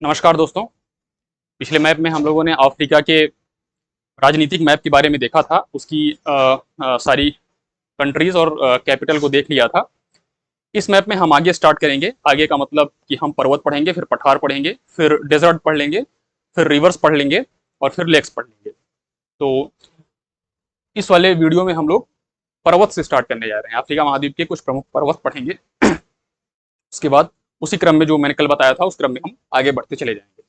नमस्कार दोस्तों। पिछले मैप में हम लोगों ने अफ्रीका के राजनीतिक मैप के बारे में देखा था। उसकी सारी कंट्रीज और कैपिटल को देख लिया था। इस मैप में हम आगे स्टार्ट करेंगे। आगे का मतलब कि हम पर्वत पढ़ेंगे, फिर पठार पढ़ेंगे, फिर डेजर्ट पढ़ लेंगे, फिर रिवर्स पढ़ लेंगे और फिर लेक्स पढ़ लेंगे। तो इस वाले वीडियो में हम लोग पर्वत से स्टार्ट करने जा रहे हैं। अफ्रीका महाद्वीप के कुछ प्रमुख पर्वत पढ़ेंगे। उसके बाद उसी क्रम में जो मैंने कल बताया था उस क्रम में हम आगे बढ़ते चले जाएंगे।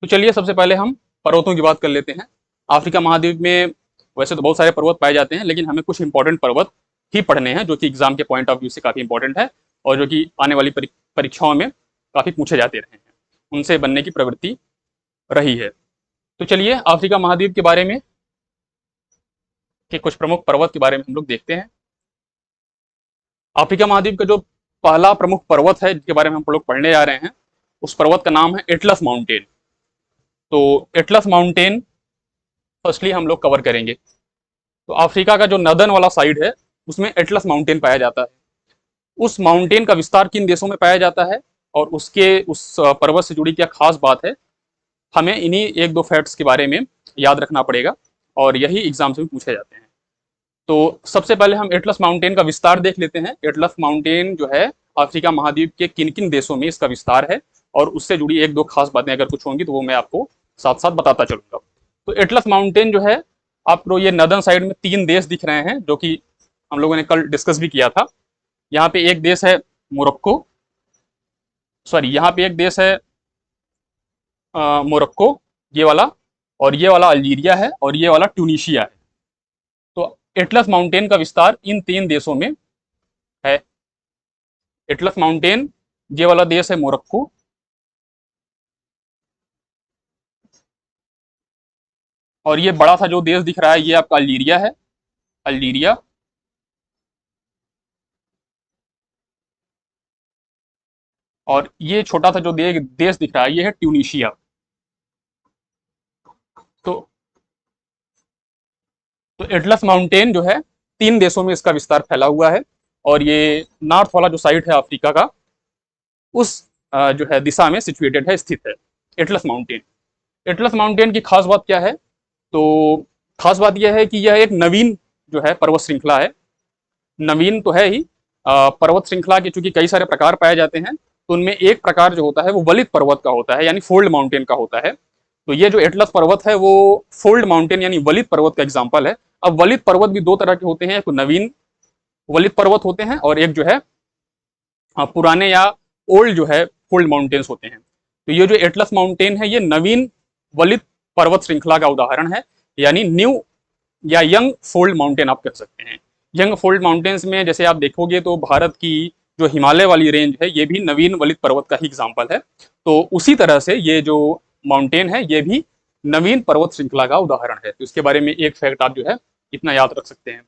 तो चलिए सबसे पहले हम पर्वतों की बात कर लेते हैं। अफ्रीका महाद्वीप में वैसे तो बहुत सारे पर्वत पाए जाते हैं, लेकिन हमें कुछ इंपॉर्टेंट पर्वत ही पढ़ने हैं जो कि एग्जाम के पॉइंट ऑफ व्यू से काफी इंपॉर्टेंट है और जो कि आने वाली परीक्षाओं में काफी पूछे जाते रहे हैं, उनसे बनने की प्रवृत्ति रही है। तो चलिए अफ्रीका महाद्वीप के बारे में के कुछ प्रमुख पर्वत के बारे में हम लोग देखते हैं। अफ्रीका महाद्वीप का जो पहला प्रमुख पर्वत है जिसके बारे में हम लोग पढ़ने जा रहे हैं, उस पर्वत का नाम है एटलस माउंटेन। तो एटलस माउंटेन फर्स्टली हम लोग कवर करेंगे। तो अफ्रीका का जो नदर्न वाला साइड है उसमें एटलस माउंटेन पाया जाता है। उस माउंटेन का विस्तार किन देशों में पाया जाता है और उसके उस पर्वत से जुड़ी क्या खास बात है, हमें इन्हीं एक दो फैक्ट्स के बारे में याद रखना पड़ेगा और यही एग्जाम से भी पूछे जाते हैं। तो सबसे पहले हम एटलस माउंटेन का विस्तार देख लेते हैं। एटलस माउंटेन जो है अफ्रीका महाद्वीप के किन किन देशों में इसका विस्तार है और उससे जुड़ी एक दो खास बातें अगर कुछ होंगी तो वो मैं आपको साथ साथ बताता चलूंगा। तो एटलस माउंटेन जो है, आपको ये नदर्न साइड में 3 देश दिख रहे हैं जो कि हम लोगों ने कल डिस्कस भी किया था। यहाँ पे एक देश है मोरक्को, सॉरी यहाँ पे एक देश है मोरक्को, ये वाला, और ये वाला अल्जीरिया है और ये वाला ट्यूनीशिया है। तो एटलस माउंटेन का विस्तार इन 3 देशों में है। एटलस माउंटेन, ये वाला देश है मोरक्को, और ये बड़ा सा जो देश दिख रहा है ये आपका अल्जीरिया है, अल्जीरिया। और ये छोटा सा जो देश दिख रहा है ये है ट्यूनीशिया। तो तो एटलस माउंटेन जो है 3 देशों में इसका विस्तार फैला हुआ है और ये नॉर्थ वाला जो साइड है अफ्रीका का, उस जो है दिशा में सिचुएटेड है, स्थित है एटलस माउंटेन। एटलस माउंटेन की खास बात क्या है? तो खास बात यह है कि यह एक नवीन जो है पर्वत श्रृंखला है। नवीन तो है ही, पर्वत श्रृंखला के चूंकि कई सारे प्रकार पाए जाते हैं तो उनमें एक प्रकार जो होता है वो वलित पर्वत का होता है, यानी फोल्ड माउंटेन का होता है। तो ये जो एटलस पर्वत है वो फोल्ड माउंटेन यानी वलित पर्वत का एग्जाम्पल है। अब वलित पर्वत भी 2 तरह के होते हैं, एक नवीन वलित पर्वत होते हैं और एक जो है पुराने या ओल्ड जो है फोल्ड माउंटेन्स होते हैं। तो ये जो एटलस माउंटेन है ये नवीन वलित पर्वत श्रृंखला का उदाहरण है, यानी न्यू या यंग फोल्ड माउंटेन आप कह सकते हैं। यंग फोल्ड माउंटेन्स में जैसे आप देखोगे तो भारत की जो हिमालय वाली रेंज है ये भी नवीन वलित पर्वत का ही एग्जाम्पल है। तो उसी तरह से ये जो माउंटेन है ये भी नवीन पर्वत श्रृंखला का उदाहरण है। तो इसके बारे में एक फैक्ट आप जो है इतना याद रख सकते हैं।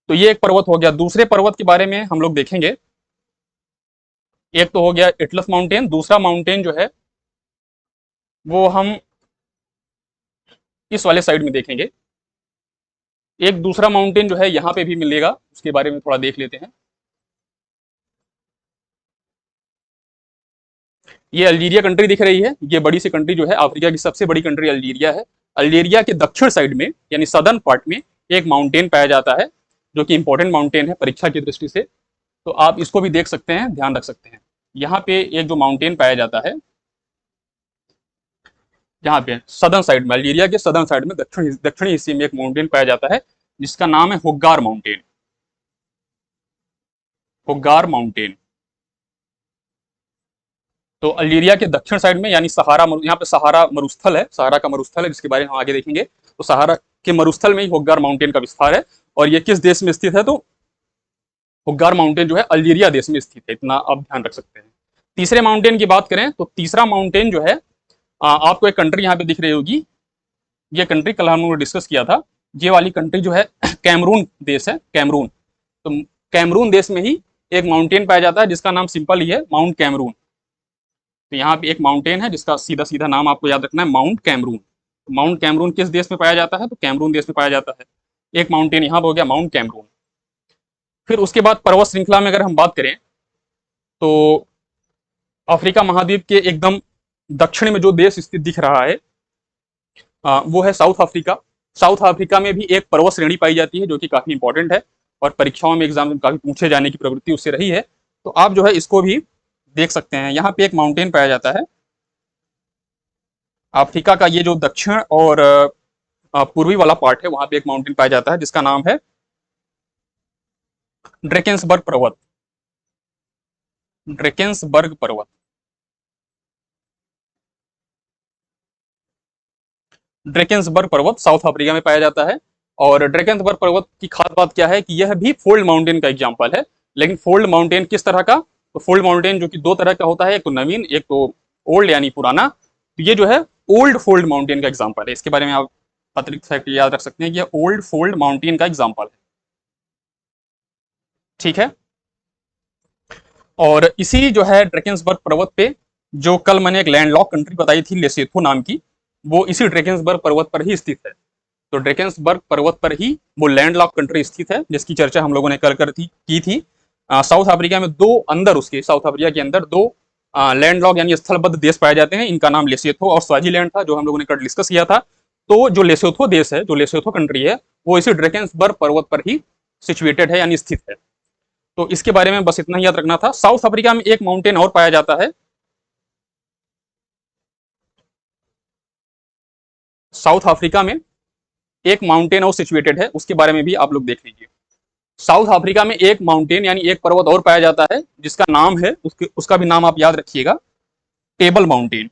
तो ये एक पर्वत हो गया। दूसरे पर्वत के बारे में हम लोग देखेंगे। एक तो हो गया एटलस माउंटेन, दूसरा माउंटेन जो है वो हम इस वाले साइड में देखेंगे। एक दूसरा माउंटेन जो है यहाँ पे भी मिलेगा, उसके बारे में थोड़ा देख लेते हैं। ये अल्जीरिया कंट्री दिख रही है, ये बड़ी सी कंट्री जो है अफ्रीका की सबसे बड़ी कंट्री अल्जीरिया है। अल्जीरिया के दक्षिण साइड में यानी सदर्न पार्ट में एक माउंटेन पाया जाता है जो कि इंपॉर्टेंट माउंटेन है परीक्षा की दृष्टि से। तो आप इसको भी देख सकते हैं, ध्यान रख सकते हैं। यहाँ पे एक जो माउंटेन पाया जाता है, जहाँ पे सदर्न साइड में, अल्जीरिया के सदर्न साइड में दक्षिणी हिस्से में एक माउंटेन पाया जाता है जिसका नाम है होग्गार माउंटेन। होग्गार माउंटेन। तो अल्जीरिया के दक्षिण साइड में यानी सहारा, यहाँ पे सहारा मरुस्थल है, सहारा का मरुस्थल है जिसके बारे में हम आगे देखेंगे। तो सहारा के मरुस्थल में ही होग्गार माउंटेन का विस्तार है और ये किस देश में स्थित है? तो होग्गार माउंटेन जो है अल्जीरिया देश में स्थित है, इतना आप ध्यान रख सकते हैं। तीसरे माउंटेन की बात करें तो तीसरा माउंटेन जो है, आपको एक कंट्री यहाँ पे दिख रही होगी। ये कंट्री कल हम लोगों ने डिस्कस किया था। ये वाली कंट्री जो है कैमरून देश है, कैमरून। तो कैमरून देश में ही एक माउंटेन पाया जाता है जिसका नाम सिंपल ही है, माउंट कैमरून। तो यहाँ पे एक माउंटेन है जिसका सीधा सीधा नाम आपको याद रखना है, माउंट कैमरून। माउंट कैमरून किस देश में पाया जाता है? तो कैमरून देश में पाया जाता है। एक माउंटेन यहाँ पर हो गया माउंट कैमरून। फिर उसके बाद पर्वत श्रृंखला में अगर हम बात करें तो अफ्रीका महाद्वीप के एकदम दक्षिण में जो देश स्थित दिख रहा है वो है साउथ अफ्रीका। साउथ अफ्रीका में भी एक पर्वत श्रेणी पाई जाती है जो कि काफी इंपॉर्टेंट है और परीक्षाओं में एग्जाम में काफी पूछे जाने की प्रवृत्ति उससे रही है। तो आप जो है इसको भी देख सकते हैं। यहाँ पे एक माउंटेन पाया जाता है अफ्रीका का, ये जो दक्षिण और पूर्वी वाला पार्ट है वहां पे एक माउंटेन पाया जाता है जिसका नाम है ड्रेकेंसबर्ग पर्वत। ड्रेकेंसबर्ग पर्वत। ड्रेकेंसबर्ग पर्वत साउथ अफ्रीका में पाया जाता है। और ड्रेकेंसबर्ग पर्वत की खास बात क्या है कि यह भी फोल्ड माउंटेन का एग्जाम्पल है। लेकिन फोल्ड माउंटेन किस तरह का? तो फोल्ड माउंटेन जो कि दो तरह का होता है, एक तो नवीन, एक तो ओल्ड यानी पुराना। तो ये जो है ओल्ड फोल्ड माउंटेन का एग्जाम्पल है। इसके बारे में आप अतिरिक्त फैक्ट याद रख सकते हैं कि यह ओल्ड फोल्ड माउंटेन का एग्जाम्पल है। ठीक है। और इसी जो है ड्रेकेंसबर्ग पर्वत पे जो कल मैंने एक लैंडलॉक कंट्री बताई थी लेसोथो नाम की, वो इसी ड्रेकेंसबर्ग पर्वत पर ही स्थित है। तो ड्रेकेंसबर्ग पर्वत पर ही वो लैंडलॉक कंट्री स्थित है जिसकी चर्चा हम लोगों ने कल की थी। साउथ अफ्रीका में दो अंदर, उसके साउथ अफ्रीका के अंदर दो लैंडलॉक यानी स्थलबद्ध देश पाए जाते हैं। इनका नाम लेसोथो और स्वाजीलैंड था जो हम लोगों ने कल डिस्कस किया था। तो जो लेसोथो देश है, जो लेसोथो कंट्री है, वो इसी ड्रेकेंसबर्ग पर्वत पर ही सिचुएटेड है यानी स्थित है। तो इसके बारे में बस इतना ही याद रखना था। साउथ अफ्रीका में एक माउंटेन और पाया जाता है। साउथ अफ्रीका में एक माउंटेन और सिचुएटेड है, उसके बारे में भी आप लोग देख लीजिए। साउथ अफ्रीका में एक माउंटेन यानी एक पर्वत और पाया जाता है जिसका नाम है, उसका भी नाम आप याद रखिएगा, टेबल माउंटेन।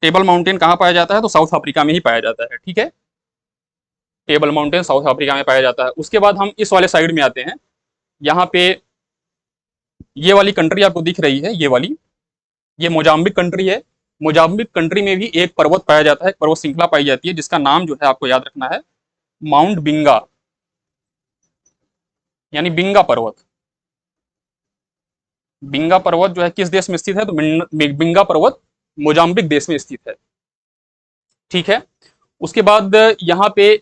टेबल माउंटेन कहां पाया जाता है? तो साउथ अफ्रीका में ही पाया जाता है। ठीक है, टेबल माउंटेन साउथ अफ्रीका में पाया जाता है। उसके बाद हम इस वाले साइड में आते हैं। यहाँ पे ये वाली कंट्री आपको दिख रही है, ये वाली, ये मोजाम्बिक कंट्री है। मोजाम्बिक कंट्री में भी एक पर्वत पाया जाता है, एक पर्वत श्रृंखला पाई जाती है जिसका नाम जो है आपको याद रखना है माउंट बिंगा यानी बिंगा पर्वत। बिंगा पर्वत जो है किस देश में स्थित है? तो बिंगा पर्वत मोजाम्बिक देश में स्थित है। ठीक है। उसके बाद यहाँ पे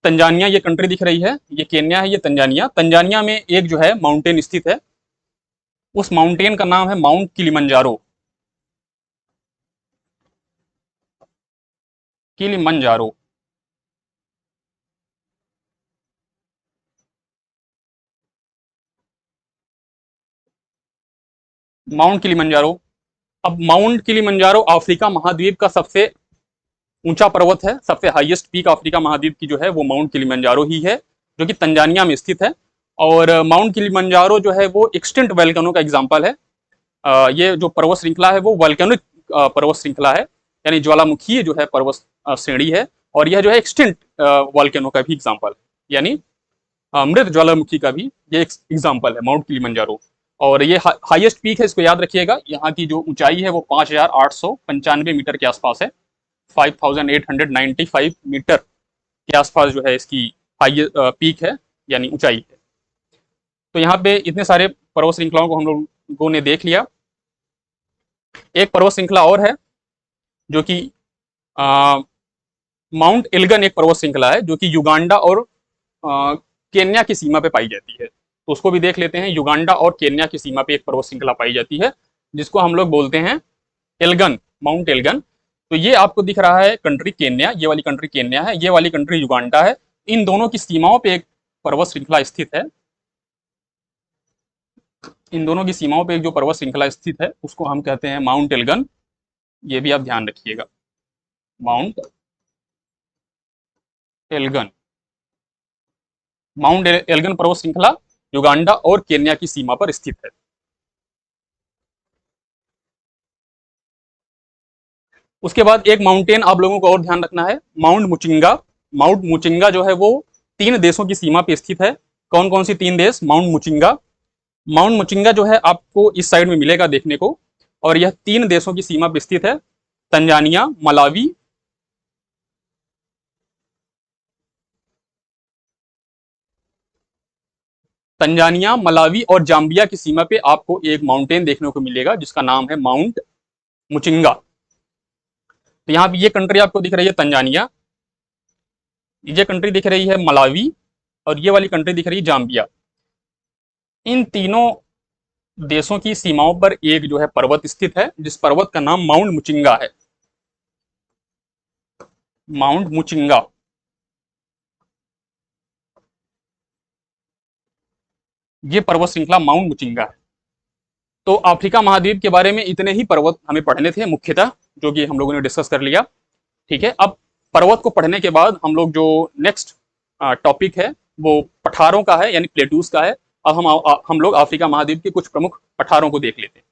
तंजानिया ये कंट्री दिख रही है, ये केन्या है, ये तंजानिया। तंजानिया में एक जो है माउंटेन स्थित है, उस माउंटेन का नाम है mount Kilimanjaro. Kilimanjaro. Mount Kilimanjaro. अब माउंट किलिमंजारो अफ्रीका महाद्वीप का सबसे ऊंचा पर्वत है, सबसे हाईएस्ट पीक अफ्रीका महाद्वीप की जो है वो माउंट किलिमंजारो ही है, जो कि तंजानिया में स्थित है। और माउंट किलिमंजारो जो है वो एक्सटिंक्ट वोल्केनो का एग्जाम्पल है। ये जो पर्वत श्रृंखला है वो वोल्केनिक पर्वत श्रृंखला है, यानी ज्वालामुखी जो है पर्वत श्रेणी है। और यह जो है एक्सटिंक्ट वोल्केनो का भी एग्जाम्पल है, यानी मृत ज्वालामुखी का भी ये एक एग्जाम्पल है माउंट किलिमंजारो। और ये हाईएस्ट पीक है, इसको याद रखिएगा। यहाँ की जो ऊंचाई है वो 5,895 मीटर के आसपास है। 5,895 मीटर के आसपास जो है इसकी हाई पीक है, यानी ऊंचाई है। तो यहाँ पे इतने सारे पर्वत श्रृंखलाओं को हम लोगों ने देख लिया। एक पर्वत श्रृंखला और है जो कि माउंट एल्गन एक पर्वत श्रृंखला है जो कि युगांडा और केन्या की सीमा पे पाई जाती है। तो उसको भी देख लेते हैं। युगांडा और केन्या की सीमा पे एक पर्वत श्रृंखला पाई जाती है जिसको हम लोग बोलते हैं एल्गन, माउंट एल्गन। तो ये आपको दिख रहा है कंट्री केन्या, ये वाली कंट्री केन्या है, ये वाली कंट्री युगांडा है। इन दोनों की सीमाओं पे एक पर्वत श्रृंखला स्थित है। इन दोनों की सीमाओं पे एक जो पर्वत श्रृंखला स्थित है उसको हम कहते हैं माउंट एल्गन। ये भी आप ध्यान रखिएगा, माउंट एल्गन। माउंट एल्गन पर्वत श्रृंखला युगांडा और केन्या की सीमा पर स्थित है। उसके बाद एक माउंटेन आप लोगों को और ध्यान रखना है, माउंट मुचिंगा। माउंट मुचिंगा जो है वो 3 देशों की सीमा पे स्थित है। कौन कौन सी 3 देश? माउंट मुचिंगा, माउंट मुचिंगा जो है आपको इस साइड में मिलेगा देखने को, और यह 3 देशों की सीमा पे स्थित है, तंजानिया, मलावी, तंजानिया, मलावी और जाम्बिया की सीमा पे आपको एक माउंटेन देखने को मिलेगा जिसका नाम है माउंट मुचिंगा। तो यहाँ पे ये कंट्री आपको दिख रही है तंजानिया, ये कंट्री दिख रही है मलावी, और ये वाली कंट्री दिख रही है जाम्बिया। इन तीनों देशों की सीमाओं पर एक जो है पर्वत स्थित है, जिस पर्वत का नाम माउंट मुचिंगा है। माउंट मुचिंगा। ये पर्वत श्रृंखला माउंट मुचिंगा है। तो अफ्रीका महाद्वीप के बारे में इतने ही पर्वत हमें पढ़ने थे मुख्यतः, जो कि हम लोगों ने डिस्कस कर लिया। ठीक है, अब पर्वत को पढ़ने के बाद हम लोग जो नेक्स्ट टॉपिक है वो पठारों का है, यानी प्लेटूज का है। अब हम लोग अफ्रीका महाद्वीप के कुछ प्रमुख पठारों को देख लेते हैं।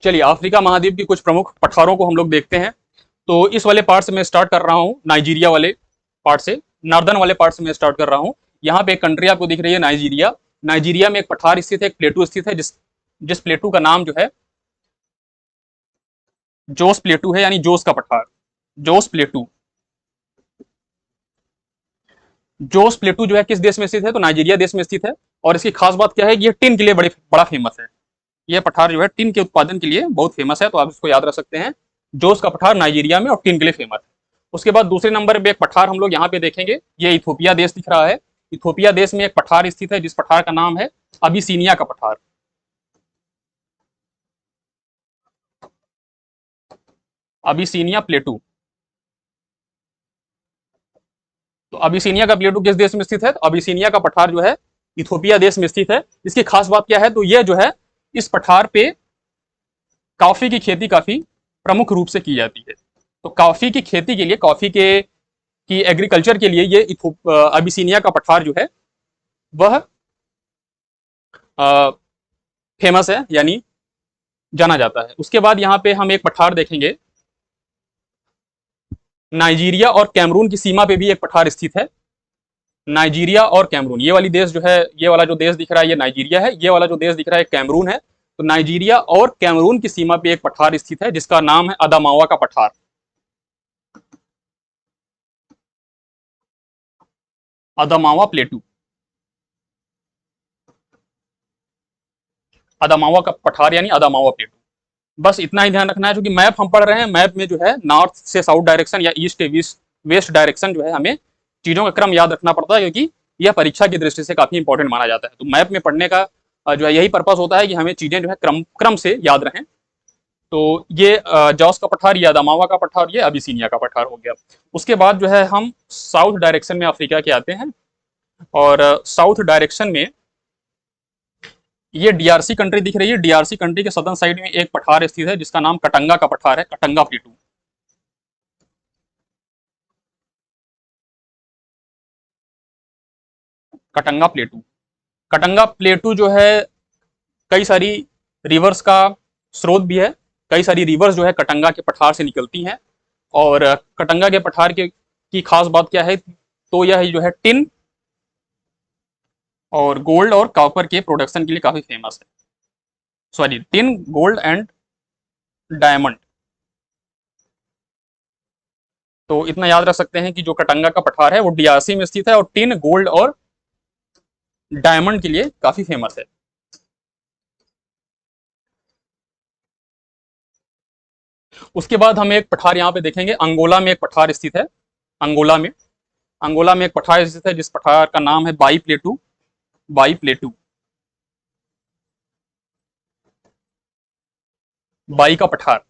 चलिए, अफ्रीका महाद्वीप की कुछ प्रमुख पठारों को हम लोग देखते हैं। तो इस वाले पार्ट से मैं स्टार्ट कर रहा हूँ, नाइजीरिया वाले पार्ट से, नॉर्दर्न वाले पार्ट से मैं स्टार्ट कर रहा हूँ। यहाँ पे एक कंट्री आपको दिख रही है, नाइजीरिया। नाइजीरिया में एक पठार स्थित है, एक प्लेटू स्थित है, जिस जिस प्लेटू का नाम जो है जोस प्लेटू है, यानी जोस का पठार। जोस प्लेटू। जोस प्लेटू जो है किस देश में स्थित है, तो नाइजीरिया देश में स्थित है। और इसकी खास बात क्या है कि ये टिन के लिए बड़ा फेमस है। ये पठार जो है टिन के उत्पादन के लिए बहुत फेमस है, तो आप इसको याद रख सकते हैं। जोस का पठार नाइजीरिया में और टिन के लिए फेमस है। उसके बाद दूसरे नंबर पे एक पठार हम लोग यहाँ पे देखेंगे, ये इथोपिया देश दिख रहा है। इथोपिया देश में एक पठार स्थित है, जिस पठार का नाम है अबिसीनिया का पठार। अबिसीनिया प्लेटू। तो अबिसीनिया का प्लेटू किस देश में स्थित है, तो अबिसीनिया का पठार जो है इथोपिया देश में स्थित है। इसकी खास बात क्या है, तो ये जो है इस पठार पे कॉफी की खेती काफी प्रमुख रूप से की जाती है। तो कॉफी की खेती के लिए, कॉफी के की एग्रीकल्चर के लिए ये अबिसीनिया का पठार जो है वह फेमस है, यानी जाना जाता है। उसके बाद यहाँ पे हम एक पठार देखेंगे, नाइजीरिया और कैमरून की सीमा पे भी एक पठार स्थित है। नाइजीरिया और कैमरून, ये वाली देश जो है, ये वाला जो देश दिख रहा है ये नाइजीरिया है, ये वाला जो देश दिख रहा है कैमरून है। तो नाइजीरिया और कैमरून की सीमा पे एक पठार स्थित है, जिसका नाम है अदामावा का पठार। अदामावा प्लेटू। अदामावा का पठार यानी अदामावा प्लेटू। बस इतना ही ध्यान रखना है, क्योंकि मैप हम पढ़ रहे हैं, मैप में जो है नॉर्थ से साउथ डायरेक्शन या ईस्ट से वेस्ट डायरेक्शन जो है हमें चीजों का क्रम याद रखना पड़ता है, क्योंकि यह परीक्षा की दृष्टि से काफी इंपॉर्टेंट माना जाता है। तो मैप में पढ़ने का जो है यही पर्पज होता है कि हमें चीजें जो है क्रम क्रम से याद रहें। तो ये जॉस का पठार, ये अदामावा का पठार, ये अबिसीनिया का पठार हो गया। उसके बाद जो है हम साउथ डायरेक्शन में अफ्रीका के आते हैं, और साउथ डायरेक्शन में ये डीआरसी कंट्री दिख रही है। डीआरसी कंट्री के सदर्न साइड में एक पठार स्थित है, जिसका नाम कटंगा का पठार है, कटंगा प्लेटू। कटंगा प्लेटू। कटंगा प्लेटू जो है कई सारी रिवर्स का स्रोत भी है। कई सारी रिवर्स जो है कटंगा के पठार से निकलती हैं। और कटंगा के पठार के की खास बात क्या है, तो यह जो है टिन और गोल्ड और कॉपर के प्रोडक्शन के लिए काफी फेमस है। Sorry, tin, gold and diamond. तो इतना याद रख सकते हैं कि जो कटंगा का पठार है वो डीआरसी में स्थित है, और टिन, गोल्ड और डायमंड के लिए काफी फेमस है। उसके बाद हम एक पठार यहाँ पे देखेंगे, अंगोला में एक पठार स्थित है। अंगोला में, अंगोला में एक पठार स्थित है, जिस पठार का नाम है बाई प्लेटू। बाई प्लेटू। बाई का पठार।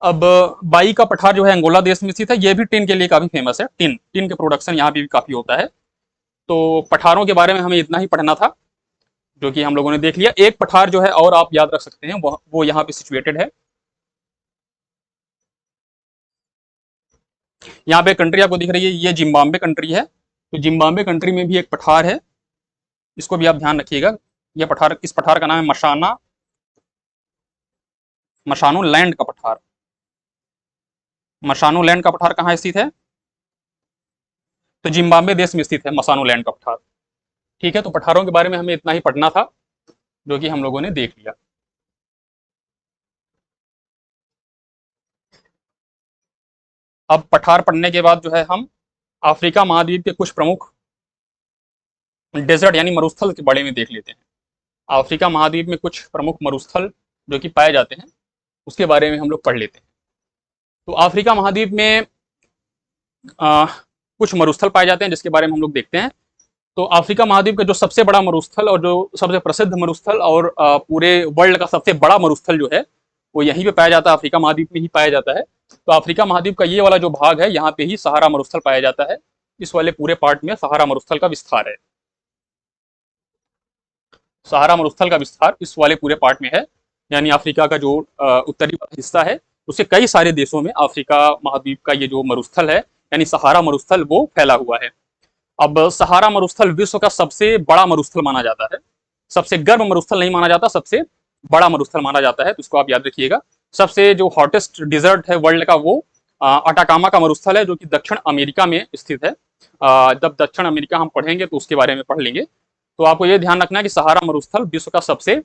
अब बाई का पठार जो है अंगोला देश में स्थित है, ये भी टिन के लिए काफी फेमस है। टिन टिन के प्रोडक्शन यहाँ पे भी काफी होता है। तो पठारों के बारे में हमें इतना ही पढ़ना था, जो कि हम लोगों ने देख लिया। एक पठार जो है और आप याद रख सकते हैं, वो यहाँ पे सिचुएटेड है। यहाँ पे कंट्री आपको दिख रही है, ये जिम्बाब्वे कंट्री है। तो जिम्बाब्वे कंट्री में भी एक पठार है, इसको भी आप ध्यान रखिएगा। यह पठार, इस पठार का नाम है मशाना मशानो लैंड का पठार। मशानो लैंड का पठार कहाँ स्थित है? तो जिम्बाब्वे देश में स्थित है मसानो लैंड का पठार। ठीक है, तो पठारों के बारे में हमें इतना ही पढ़ना था, जो कि हम लोगों ने देख लिया। अब पठार पढ़ने के बाद जो है हम अफ्रीका महाद्वीप के कुछ प्रमुख डेजर्ट यानी मरुस्थल के बारे में देख लेते हैं। अफ्रीका महाद्वीप में कुछ प्रमुख मरुस्थल जो कि पाए जाते हैं, उसके बारे में हम लोग पढ़ लेते हैं। तो अफ्रीका महाद्वीप में कुछ मरुस्थल पाए जाते हैं, जिसके बारे में हम लोग देखते हैं। तो अफ्रीका महाद्वीप का जो सबसे बड़ा मरुस्थल और जो सबसे प्रसिद्ध मरुस्थल और पूरे वर्ल्ड का सबसे बड़ा मरुस्थल जो है, वो यहीं पे पाया जाता है, अफ्रीका महाद्वीप में ही पाया जाता है। तो अफ्रीका महाद्वीप का ये वाला जो भाग है, यहाँ पे ही सहारा मरुस्थल पाया जाता है। इस वाले पूरे पार्ट में सहारा मरुस्थल का विस्तार है। सहारा मरुस्थल का विस्तार इस वाले पूरे पार्ट में है, यानी अफ्रीका का जो उत्तरी वाला हिस्सा है, उसके कई सारे देशों में अफ्रीका महाद्वीप का ये जो मरुस्थल है, यानी सहारा मरुस्थल, वो फैला हुआ है। अब सहारा मरुस्थल विश्व का सबसे बड़ा मरुस्थल माना जाता है। सबसे गर्म मरुस्थल नहीं माना जाता, सबसे बड़ा मरुस्थल माना जाता है, तो इसको आप याद रखिएगा। सबसे जो हॉटेस्ट डिजर्ट है वर्ल्ड का, वो अटाकामा का मरुस्थल है, जो कि दक्षिण अमेरिका में स्थित है। जब दक्षिण अमेरिका हम पढ़ेंगे तो उसके बारे में पढ़ लेंगे। तो आपको यह ध्यान रखना है कि सहारा मरुस्थल विश्व का सबसे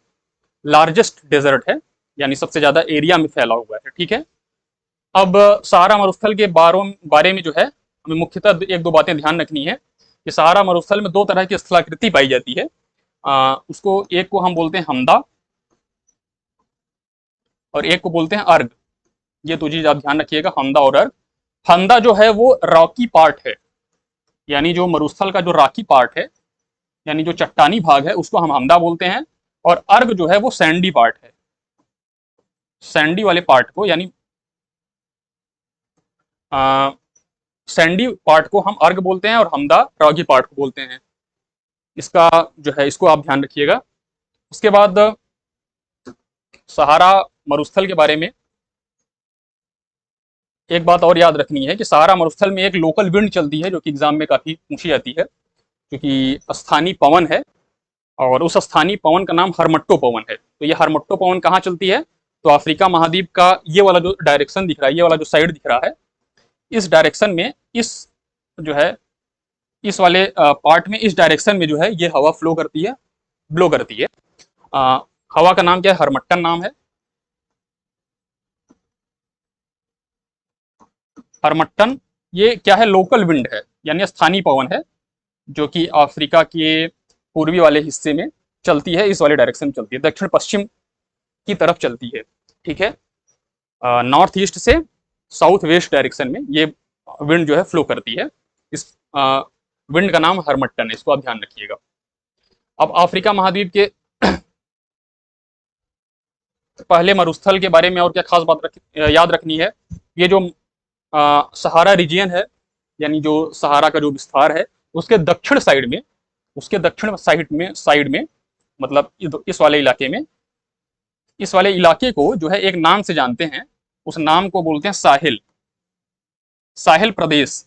लार्जेस्ट डेजर्ट है, यानी सबसे ज्यादा एरिया में फैला हुआ है। ठीक है, अब सहारा मरुस्थल के बारे में जो है हमें मुख्यतः एक दो बातें ध्यान रखनी है कि सहारा मरुस्थल में दो तरह की स्थलाकृति पाई जाती है। उसको एक को हम बोलते हैं हमदा और एक को बोलते हैं अर्ग। ये दो चीज आप ध्यान रखिएगा, हमदा और अर्ग। हमदा जो है वो रॉकी पार्ट है, यानी जो मरुस्थल का जो रॉकी पार्ट है, यानी जो चट्टानी भाग है, उसको हम हमदा बोलते हैं। और अर्ग जो है वो सैंडी पार्ट है। सैंडी वाले पार्ट को, यानी सैंडी पार्ट को हम अर्ग बोलते हैं और हमदा रॉकी पार्ट को बोलते हैं। इसका जो है, इसको आप ध्यान रखिएगा। उसके बाद सहारा मरुस्थल के बारे में एक बात और याद रखनी है कि सहारा मरुस्थल में एक लोकल विंड चलती है, जो कि एग्जाम में काफी पूछी जाती है, क्योंकि स्थानीय पवन है, और उस स्थानीय पवन का नाम हरमट्टो पवन है। तो ये हरमट्टो पवन कहाँ चलती है? तो अफ्रीका महाद्वीप का ये वाला जो डायरेक्शन दिख रहा है, ये वाला जो साइड दिख रहा है, इस डायरेक्शन में, इस जो है इस वाले पार्ट में, इस डायरेक्शन में जो है ये हवा फ्लो करती है, ब्लो करती है। हवा का नाम क्या है? हरमट्टन नाम है। हरमट्टन ये क्या है? लोकल विंड है, यानी स्थानीय पवन है, जो कि अफ्रीका के पूर्वी वाले हिस्से में चलती है, इस वाले डायरेक्शन में चलती है, दक्षिण पश्चिम की तरफ चलती है। ठीक है, नॉर्थ ईस्ट से साउथ वेस्ट डायरेक्शन में ये विंड जो है फ्लो करती है। इस विंड का नाम हरमट्टन है, इसको आप ध्यान रखिएगा। अब अफ्रीका महाद्वीप के पहले मरुस्थल के बारे में और क्या खास बात याद रखनी है? ये जो सहारा रीजियन है, यानी जो सहारा का जो विस्तार है, उसके दक्षिण साइड में, उसके दक्षिण साइड में मतलब इस वाले इलाके में, इस वाले इलाके को जो है एक नाम से जानते हैं, उस नाम को बोलते हैं साहिल, साहिल प्रदेश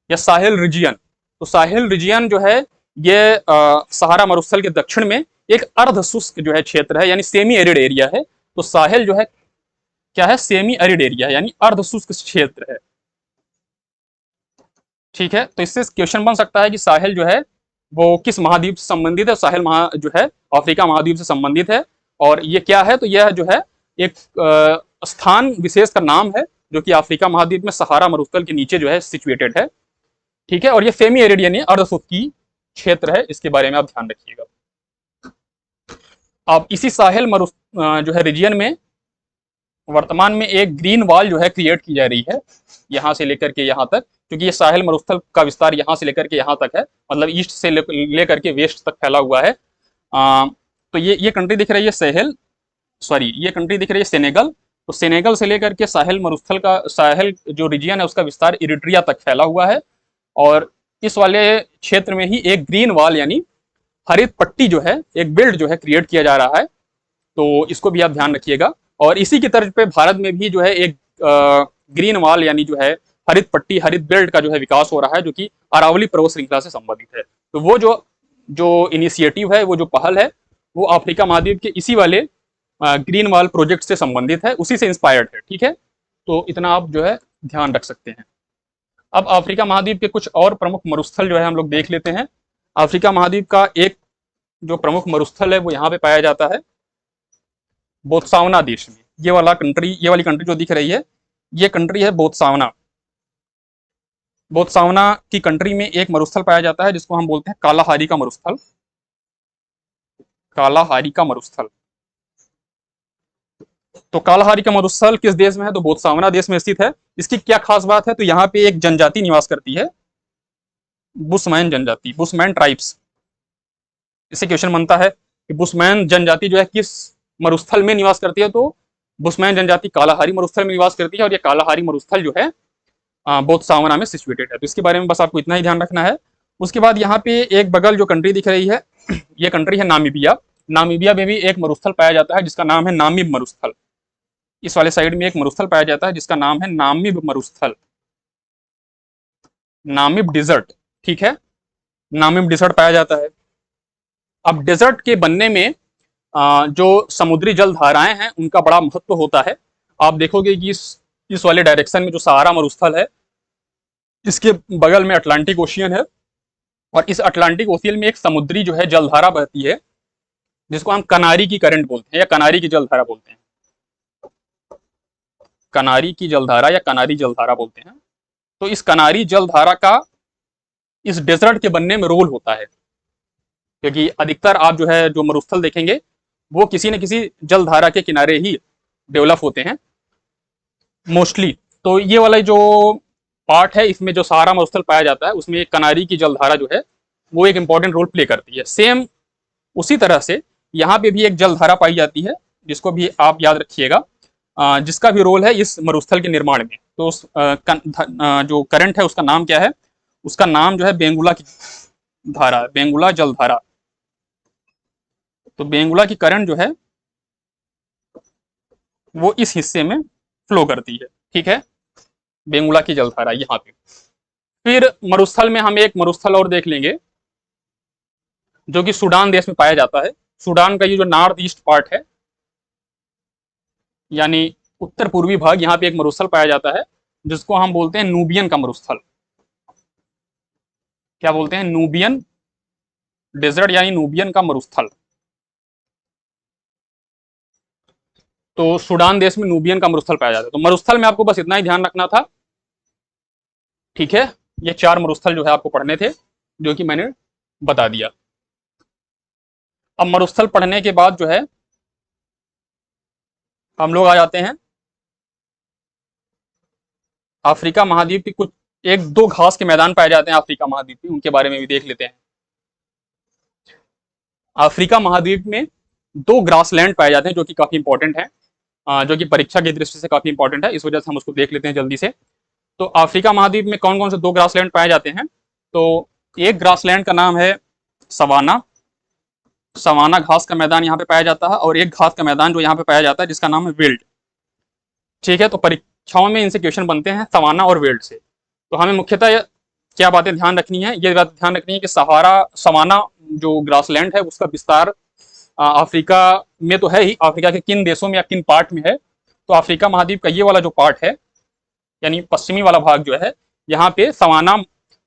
या साहिल रीजियन। तो साहिल रीजियन जो है ये सहारा मरुस्थल के दक्षिण में एक अर्ध शुष्क जो है क्षेत्र है, यानी सेमी एरिड एरिया है। तो साहिल जो है क्या है? सेमी एरिड एरिया है, यानी अर्ध शुष्क क्षेत्र है। ठीक है, तो इससे क्वेश्चन बन सकता है कि साहिल जो है वो किस महाद्वीप से संबंधित है? साहिल जो है अफ्रीका महाद्वीप से संबंधित है। और ये क्या है? तो यह जो है एक स्थान विशेष का नाम है, जो कि अफ्रीका महाद्वीप में सहारा मरुस्थल के नीचे जो है सिचुएटेड है। ठीक है, और ये सेमी एरिड यानी अर्धशुष्क क्षेत्र है, इसके बारे में आप ध्यान रखिएगा। अब इसी साहिल जो है रीजियन में वर्तमान में एक ग्रीन वॉल जो है क्रिएट की जा रही है, यहाँ से लेकर के यहाँ तक, क्योंकि ये साहिल मरुस्थल का विस्तार यहाँ से लेकर के यहाँ तक है, मतलब ईस्ट से लेकर के वेस्ट तक फैला हुआ है। तो ये कंट्री दिख रही है ये कंट्री दिख रही है सेनेगल। तो सेनेगल से लेकर के साहिल मरुस्थल का, साहिल जो रीजियन है उसका विस्तार इरिट्रिया तक फैला हुआ है। और इस वाले क्षेत्र में ही एक ग्रीन वॉल यानी हरित पट्टी जो है, एक बेल्ट जो है क्रिएट किया जा रहा है। तो इसको भी आप ध्यान रखिएगा। और इसी की तर्ज पे भारत में भी जो है एक ग्रीन वॉल यानी जो है हरित पट्टी, हरित बेल्ट का जो है विकास हो रहा है, जो कि अरावली पर्वत श्रृंखला से संबंधित है। तो वो जो इनिशिएटिव है, वो जो पहल है, वो अफ्रीका महाद्वीप के इसी वाले ग्रीन वॉल प्रोजेक्ट से संबंधित है, उसी से इंस्पायर्ड है। ठीक है, तो इतना आप जो है ध्यान रख सकते हैं। अब अफ्रीका महाद्वीप के कुछ और प्रमुख मरुस्थल जो है हम लोग देख लेते हैं। अफ्रीका महाद्वीप का एक जो प्रमुख मरुस्थल है वो यहाँ पे पाया जाता है बोत्सवाना देश में। ये वाली कंट्री जो दिख रही है, ये कंट्री है बोत्सवाना। बोत्सवाना की कंट्री में एक मरुस्थल पाया जाता है जिसको हम बोलते हैं कालाहारी का मरुस्थल। कालाहारी का मरुस्थल। तो कालाहारी का मरुस्थल किस देश में है? तो बोत्सवाना देश में स्थित है। इसकी क्या खास बात है? तो यहाँ पे एक जनजाति निवास करती है, बुशमैन जनजाति, बुशमैन ट्राइब्स। इससे क्वेश्चन बनता है कि बुशमैन जनजाति जो है किस मरुस्थल में निवास करती है? तो बुशमैन जनजाति कालाहारी मरुस्थल में निवास करती है, और ये कालाहारी मरुस्थल जो है बोत्सवाना में सिचुएटेड है। तो इसके बारे में बस आपको इतना ही ध्यान रखना है। उसके बाद यहाँ पे एक बगल जो कंट्री दिख रही है, ये कंट्री है नामीबिया। नामीबिया में भी एक मरुस्थल पाया जाता है जिसका नाम है नामिब मरुस्थल। इस वाले साइड में एक मरुस्थल पाया जाता है जिसका नाम है नामिब मरुस्थल, नामिब डिजर्ट। ठीक है, नामिब डिजर्ट पाया जाता है। अब डेजर्ट के बनने में जो समुद्री जल धाराएं हैं उनका बड़ा महत्व होता है। आप देखोगे कि इस वाले डायरेक्शन में जो सहारा मरुस्थल है, इसके बगल में अटलांटिक ओशियन है, और इस अटलांटिक ओशियन में एक समुद्री जो है जलधारा बहती है जिसको हम कनारी की करंट बोलते हैं या कनारी की जलधारा बोलते हैं। कनारी की जलधारा या कनारी जलधारा बोलते हैं। तो इस कनारी जलधारा का इस डेजर्ट के बनने में रोल होता है, क्योंकि अधिकतर आप जो है जो मरुस्थल देखेंगे वो किसी न किसी जलधारा के किनारे ही डेवलप होते हैं मोस्टली। तो ये वाला जो पार्ट है, इसमें जो सहारा मरुस्थल पाया जाता है उसमें एक कनारी की जलधारा जो है वो एक इंपॉर्टेंट रोल प्ले करती है। सेम उसी तरह से यहाँ पे भी एक जलधारा पाई जाती है जिसको भी आप याद रखिएगा, जिसका भी रोल है इस मरुस्थल के निर्माण में। तो जो करंट है उसका नाम क्या है? उसका नाम जो है बेंगुला की धारा, बेंगुला जलधारा। तो बेंगुला की करंट जो है वो इस हिस्से में फ्लो करती है। ठीक है, बेंगुला की जलधारा यहाँ पे। फिर मरुस्थल में हम एक मरुस्थल और देख लेंगे जो कि सूडान देश में पाया जाता है। सूडान का ये जो नॉर्थ ईस्ट पार्ट है, यानी उत्तर पूर्वी भाग, यहाँ पे एक मरुस्थल पाया जाता है जिसको हम बोलते हैं नूबियन का मरुस्थल। क्या बोलते हैं? नूबियन डेजर्ट, यानी नूबियन का मरुस्थल। तो सूडान देश में नूबियन का मरुस्थल पाया जाता है। तो मरुस्थल में आपको बस इतना ही ध्यान रखना था। ठीक है, ये 4 मरुस्थल जो है आपको पढ़ने थे, जो कि मैंने बता दिया। अब मरुस्थल पढ़ने के बाद जो है हम लोग आ जाते हैं अफ्रीका महाद्वीप की कुछ 1-2 घास के मैदान पाए जाते हैं अफ्रीका महाद्वीप में, उनके बारे में भी देख लेते हैं। अफ्रीका महाद्वीप में 2 ग्रासलैंड पाए जाते हैं जो कि काफी इंपॉर्टेंट है, जो कि परीक्षा की दृष्टि से काफी इंपॉर्टेंट है, इस वजह से हम उसको देख लेते हैं जल्दी से। तो अफ्रीका महाद्वीप में कौन कौन से 2 ग्रासलैंड पाए जाते हैं? तो एक ग्रासलैंड का नाम है सवाना। सवाना घास का मैदान यहाँ पे पाया जाता है, और एक घास का मैदान जो यहाँ पे पाया जाता है जिसका नाम है विल्ड। ठीक है, तो परीक्षाओं में इनसे क्वेश्चन बनते हैं सवाना और विल्ड से। तो हमें मुख्यतः क्या बातें ध्यान रखनी है? ये बात ध्यान रखनी है कि सवाना जो ग्रासलैंड है उसका विस्तार अफ्रीका में तो है ही, अफ्रीका के किन देशों में या किन पार्ट में है? तो अफ्रीका महाद्वीप का ये वाला जो पार्ट है, यानी पश्चिमी वाला भाग जो है, यहाँ पे सवाना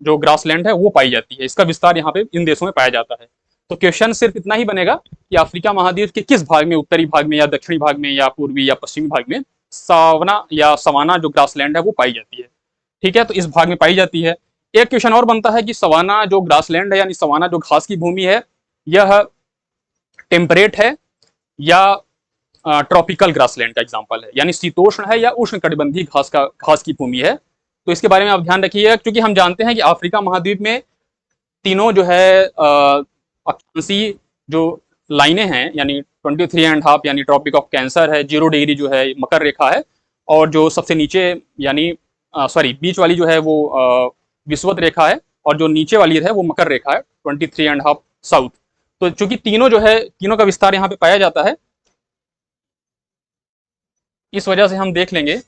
जो ग्रासलैंड है वो पाई जाती है। इसका विस्तार यहाँ पे इन देशों में पाया जाता है। तो क्वेश्चन सिर्फ इतना ही बनेगा कि अफ्रीका महाद्वीप के किस भाग में, उत्तरी भाग में या दक्षिणी भाग में या पूर्वी या पश्चिमी भाग में सवाना या सवाना जो ग्रासलैंड है वो पाई जाती है। ठीक है, तो इस भाग में पाई जाती है। एक क्वेश्चन और बनता है कि सवाना जो ग्रासलैंड है, यानी सवाना जो घास की भूमि है, यह टेम्परेट है या ट्रॉपिकल ग्रासलैंड का एग्जाम्पल है, यानी शीतोष्ण है या उष्ण कटिबंधीय घास की भूमि है। तो इसके बारे में आप ध्यान रखिएगा, क्योंकि हम जानते हैं कि अफ्रीका महाद्वीप में तीनों जो है अक्षांशीय जो लाइनें हैं, यानी 23.5 यानी ट्रॉपिक ऑफ कैंसर है, 0 डिग्री जो है मकर रेखा है, और जो सबसे नीचे यानी बीच वाली जो है वो विषुवत रेखा है, और जो नीचे वाली है वो मकर रेखा है 23.5 साउथ। तो चूंकि तीनों जो है, तीनों का विस्तार यहाँ पे पाया जाता है, इस वजह से हम देख लेंगे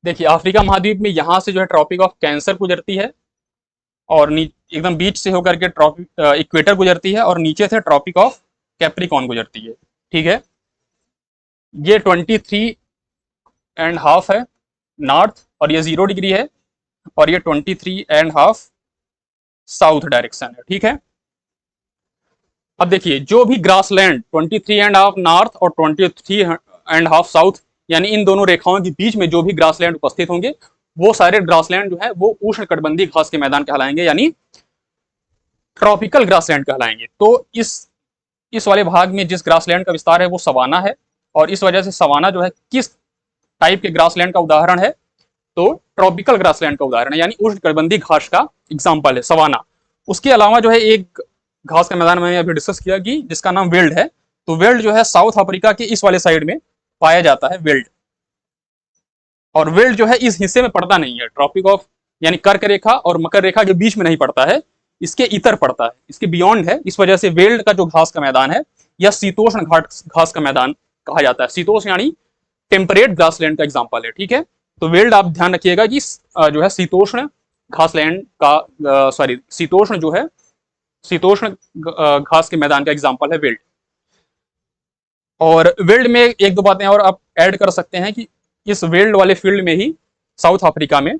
देखिए अफ्रीका महाद्वीप में यहाँ से जो है ट्रॉपिक ऑफ कैंसर गुजरती है, और एकदम बीच से होकर के ट्रॉपिक इक्वेटर गुजरती है, और नीचे से ट्रॉपिक ऑफ कैप्रिकॉन गुजरती है। ठीक है, ये 23.5 है नॉर्थ, और ये 0 डिग्री है, और ये 23.5 साउथ डायरेक्शन है। ठीक है, अब देखिए जो भी ग्रासलैंड 23.5 नॉर्थ और 23.5 साउथ, यानी इन दोनों रेखाओं के बीच में जो भी ग्रासलैंड उपस्थित होंगे, वो सारे ग्रासलैंड जो है वो उष्णकटिबंधीय घास के मैदान कहलाएंगे, यानी ट्रॉपिकल ग्रासलैंड कहलाएंगे। तो इस वाले भाग में जिस ग्रासलैंड का विस्तार है वो सवाना है, और इस वजह से सवाना जो है किस टाइप के ग्रासलैंड का उदाहरण है, तो ट्रॉपिकल ग्रासलैंड का उदाहरण है, यानी उष्णकटिबंधीय घास का एग्जाम्पल है सवाना। उसके अलावा जो है एक घास का मैदान मैंने अभी डिस्कस किया कि जिसका नाम वेल्ड है, तो वेल्ड जो है साउथ अफ्रीका के इस वाले साइड में पाया जाता है वेल्ड, और वेल्ड जो है इस हिस्से में पड़ता नहीं है, ट्रॉपिक ऑफ यानी कर्क रेखा और मकर रेखा के बीच में नहीं पड़ता है, इसके इतर पड़ता है, इसके बियॉन्ड है। इस वजह से वेल्ड का जो घास का मैदान है यह शीतोष्ण घास का मैदान कहा जाता है। शीतोष्ण यानी टेम्परेट ग्रासलैंड का एग्जाम्पल है। ठीक है, तो वेल्ड आप ध्यान रखिएगा कि जो है शीतोष्ण घासलैंड का सॉरी शीतोष्ण जो है शीतोष्ण घास के मैदान का एग्जाम्पल है वेल्ड। और वेल्ड में एक दो बातें और आप ऐड कर सकते हैं कि इस वेल्ड वाले फील्ड में ही साउथ अफ्रीका में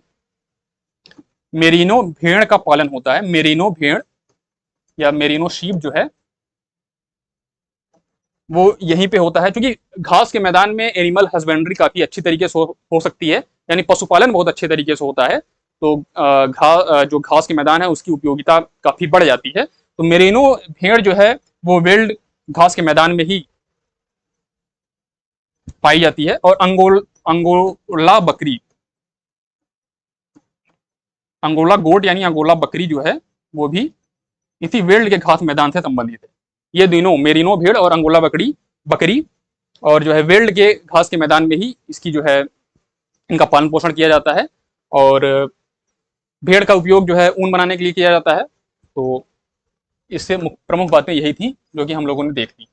मेरिनो भेड़ का पालन होता है। मेरिनो भेड़ या मेरिनो शीप जो है वो यहीं पे होता है, क्योंकि घास के मैदान में एनिमल हस्बेंड्री काफी अच्छी तरीके से हो सकती है, यानी पशुपालन बहुत अच्छे तरीके से होता है, तो जो घास के मैदान है उसकी उपयोगिता काफी बढ़ जाती है। तो मेरिनो भेड़ जो है वो वेल्ड घास के मैदान में ही पाई जाती है। और अंगोला बकरी, अंगोला गोट यानी अंगोला बकरी जो है वो भी इसी वेल्ड के घास मैदान से संबंधित है। ये दोनों मेरिनो भेड़ और अंगोला बकरी बकरी और जो है वेल्ड के घास के मैदान में ही इसकी जो है इनका पालन पोषण किया जाता है, और भेड़ का उपयोग जो है ऊन बनाने के लिए किया जाता है। तो इससे प्रमुख बातें यही थी जो कि हम लोगों ने देख ली।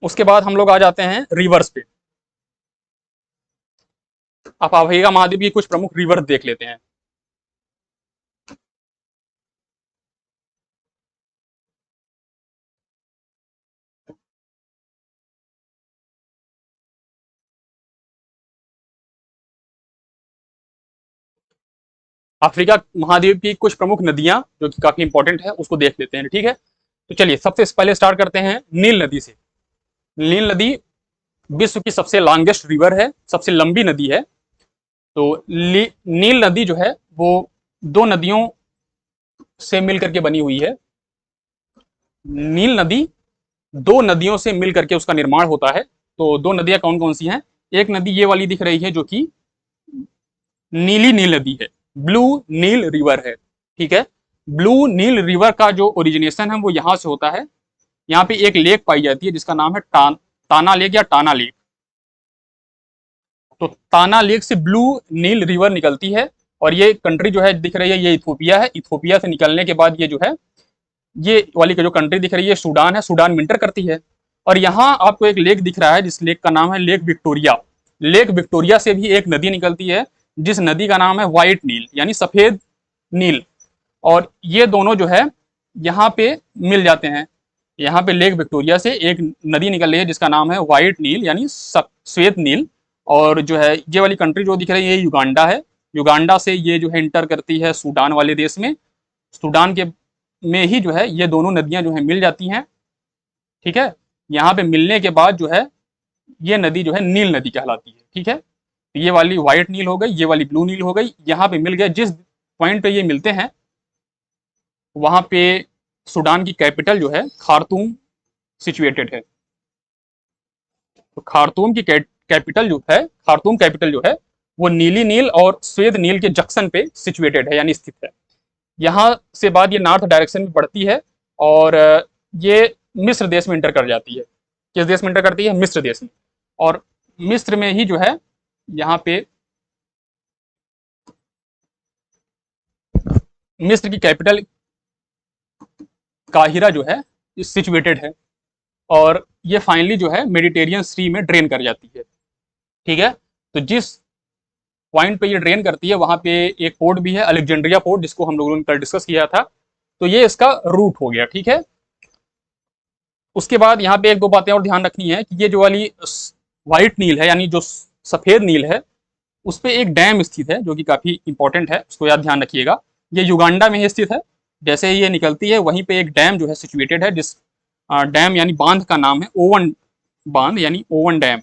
उसके बाद हम लोग आ जाते हैं रिवर्स पे। आप अफ्रीका महाद्वीप की कुछ प्रमुख रिवर देख लेते हैं। अफ्रीका महाद्वीप की कुछ प्रमुख नदियां जो कि काफी इंपॉर्टेंट है उसको देख लेते हैं। ठीक है, तो चलिए सबसे पहले स्टार्ट करते हैं नील नदी से। नील नदी विश्व की सबसे लॉन्गेस्ट रिवर है, सबसे लंबी नदी है। तो नील नदी जो है वो दो नदियों से मिल करके बनी हुई है। नील नदी दो नदियों से मिल करके उसका निर्माण होता है। तो दो नदियां कौन कौन सी हैं? एक नदी ये वाली दिख रही है जो कि नीली नील नदी है, ब्लू नील रिवर है। ठीक है, ब्लू नील रिवर का जो ओरिजिनेशन है वो यहां से होता है। यहाँ पे एक लेक पाई जाती है जिसका नाम है ताना लेक या टाना लेक। तो ताना लेक से ब्लू नील रिवर निकलती है, और ये कंट्री जो है दिख रही है ये इथोपिया है। इथोपिया से निकलने के बाद ये जो है ये वाली जो कंट्री दिख रही है सूडान है, सूडान विंटर करती है। और यहाँ आपको एक लेक दिख रहा है जिस लेक का नाम है लेक विक्टोरिया। लेक विक्टोरिया से भी एक नदी निकलती है जिस नदी का नाम है व्हाइट नील यानी सफेद नील। और ये दोनों जो है यहाँ पे मिल जाते हैं। यहाँ पे लेक विक्टोरिया से एक नदी निकल रही है जिसका नाम है व्हाइट नील यानी श्वेत नील। और जो है ये वाली कंट्री जो दिख रही है ये युगांडा है। युगांडा से ये जो है इंटर करती है सूडान वाले देश में। सूडान के में ही जो है ये दोनों नदियां जो है मिल जाती हैं। ठीक है, यहाँ पे मिलने के बाद जो है ये नदी जो है नील नदी कहलाती है। ठीक है, तो ये वाली व्हाइट नील हो गई, ये वाली ब्लू नील हो गई। यहाँ पे मिल गए, जिस पॉइंट पे ये मिलते हैं वहां पे सूडान की कैपिटल जो है खार्तूम सिचुएटेड है। तो खार्तूम की कैपिटल जो है, खार्तूम कैपिटल जो है वो नीली नील और श्वेत नील के जंक्शन पे सिचुएटेड है यानी स्थित है। यहाँ से बाद ये नॉर्थ डायरेक्शन में बढ़ती है और ये मिस्र देश में इंटर कर जाती है। किस देश में इंटर करती है? मिस्र देश में। और मिस्र में ही जो है यहाँ पे मिस्र की कैपिटल काहिरा जो है सिचुएटेड है, और ये फाइनली जो है मेडिटेरियन सी में ड्रेन कर जाती है। ठीक है, तो जिस पॉइंट पे ये ड्रेन करती है, वहां पे एक पोर्ट भी है, अलेक्जेंड्रिया पोर्ट, जिसको हम लोगों ने कल डिस्कस किया था। तो ये इसका रूट हो गया, ठीक है। उसके बाद यहाँ पे एक दो बातें और ध्यान रखनी है कि ये जो वाली व्हाइट नील है, यानी जो सफेद नील है, उस पे एक डैम स्थित है जो कि काफी इंपॉर्टेंट है, उसको याद ध्यान रखिएगा। ये युगांडा में ही स्थित है। जैसे ही ये निकलती है वहीं पे एक डैम जो है सिचुएटेड है, जिस डैम यानी बांध का नाम है ओवन बांध, यानी ओवन डैम।